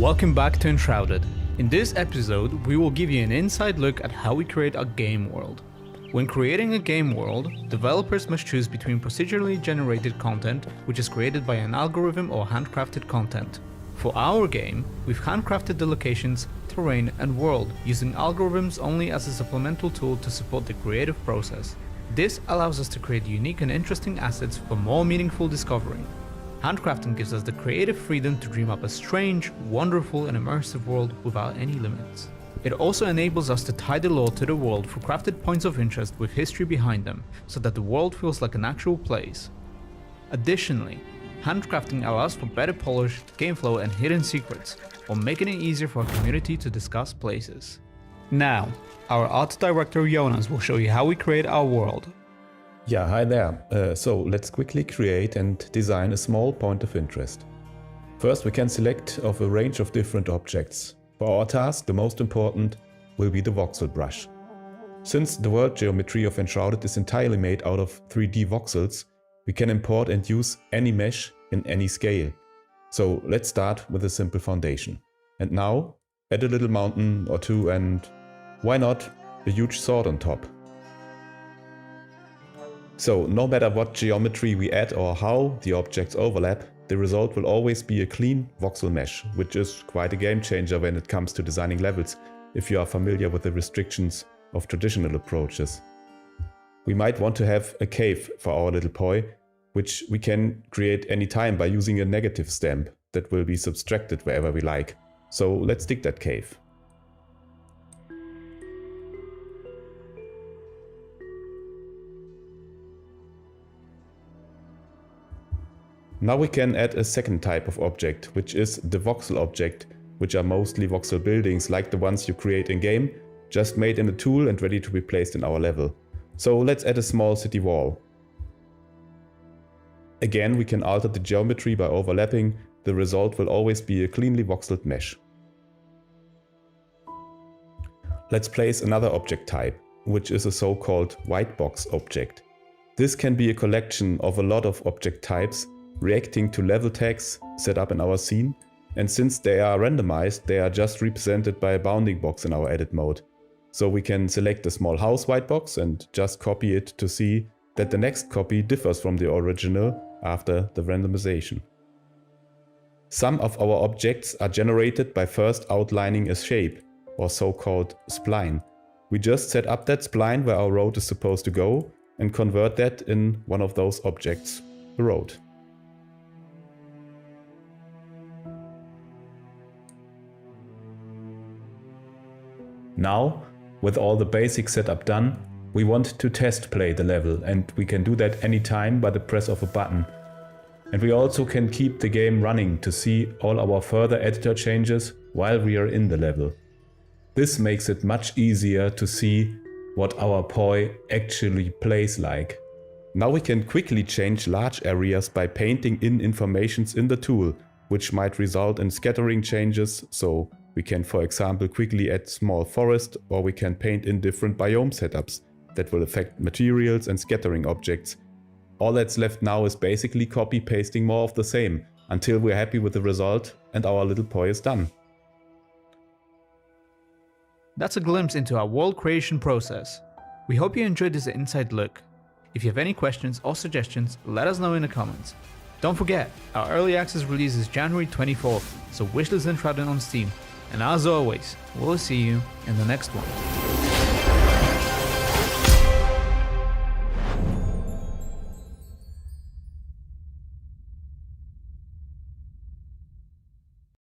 Welcome back to Enshrouded. In this episode, we will give you an inside look at how we create a game world. When creating a game world, developers must choose between procedurally generated content, which is created by an algorithm, or handcrafted content. For our game, we've handcrafted the locations, terrain, and world using algorithms only as a supplemental tool to support the creative process. This allows us to create unique and interesting assets for more meaningful discovery. Handcrafting gives us the creative freedom to dream up a strange, wonderful, and immersive world without any limits. It also enables us to tie the lore to the world through crafted points of interest with history behind them, so that the world feels like an actual place. Additionally, handcrafting allows for better polish, game flow, and hidden secrets, while making it easier for our community to discuss places. Now, our art director Jonas will show you how we create our world. Yeah, hi there. So let's quickly create and design a small point of interest. First, we can select of a range of different objects. For our task, the most important will be the voxel brush. Since the world geometry of Enshrouded is entirely made out of 3D voxels, we can import and use any mesh in any scale. So let's start with a simple foundation. And now, add a little mountain or two, and why not a huge sword on top. So no matter what geometry we add or how the objects overlap, the result will always be a clean voxel mesh, which is quite a game changer when it comes to designing levels, if you are familiar with the restrictions of traditional approaches. We might want to have a cave for our little poi, which we can create anytime by using a negative stamp that will be subtracted wherever we like. So let's dig that cave. Now we can add a second type of object, which is the voxel object, which are mostly voxel buildings like the ones you create in-game, just made in a tool and ready to be placed in our level. So let's add a small city wall. Again, we can alter the geometry by overlapping. The result will always be a cleanly voxeled mesh. Let's place another object type, which is a so-called white box object. This can be a collection of a lot of object types reacting to level tags set up in our scene, and since they are randomized, they are just represented by a bounding box in our edit mode. So we can select a small house white box and just copy it to see that the next copy differs from the original after the randomization. Some of our objects are generated by first outlining a shape, or so-called spline. We just set up that spline where our road is supposed to go and convert that in one of those objects, the road. Now, with all the basic setup done, we want to test play the level, and we can do that anytime by the press of a button. And we also can keep the game running to see all our further editor changes while we are in the level. This makes it much easier to see what our poi actually plays like. Now we can quickly change large areas by painting in informations in the tool, which might result in scattering changes, so we can, for example, quickly add small forest, or we can paint in different biome setups that will affect materials and scattering objects. All that's left now is basically copy-pasting more of the same, until we're happy with the result and our little poi is done. That's a glimpse into our world creation process. We hope you enjoyed this inside look. If you have any questions or suggestions, let us know in the comments. Don't forget, our early access release is January 24th, so wishlist Enshrouded on Steam. And as always, we'll see you in the next one.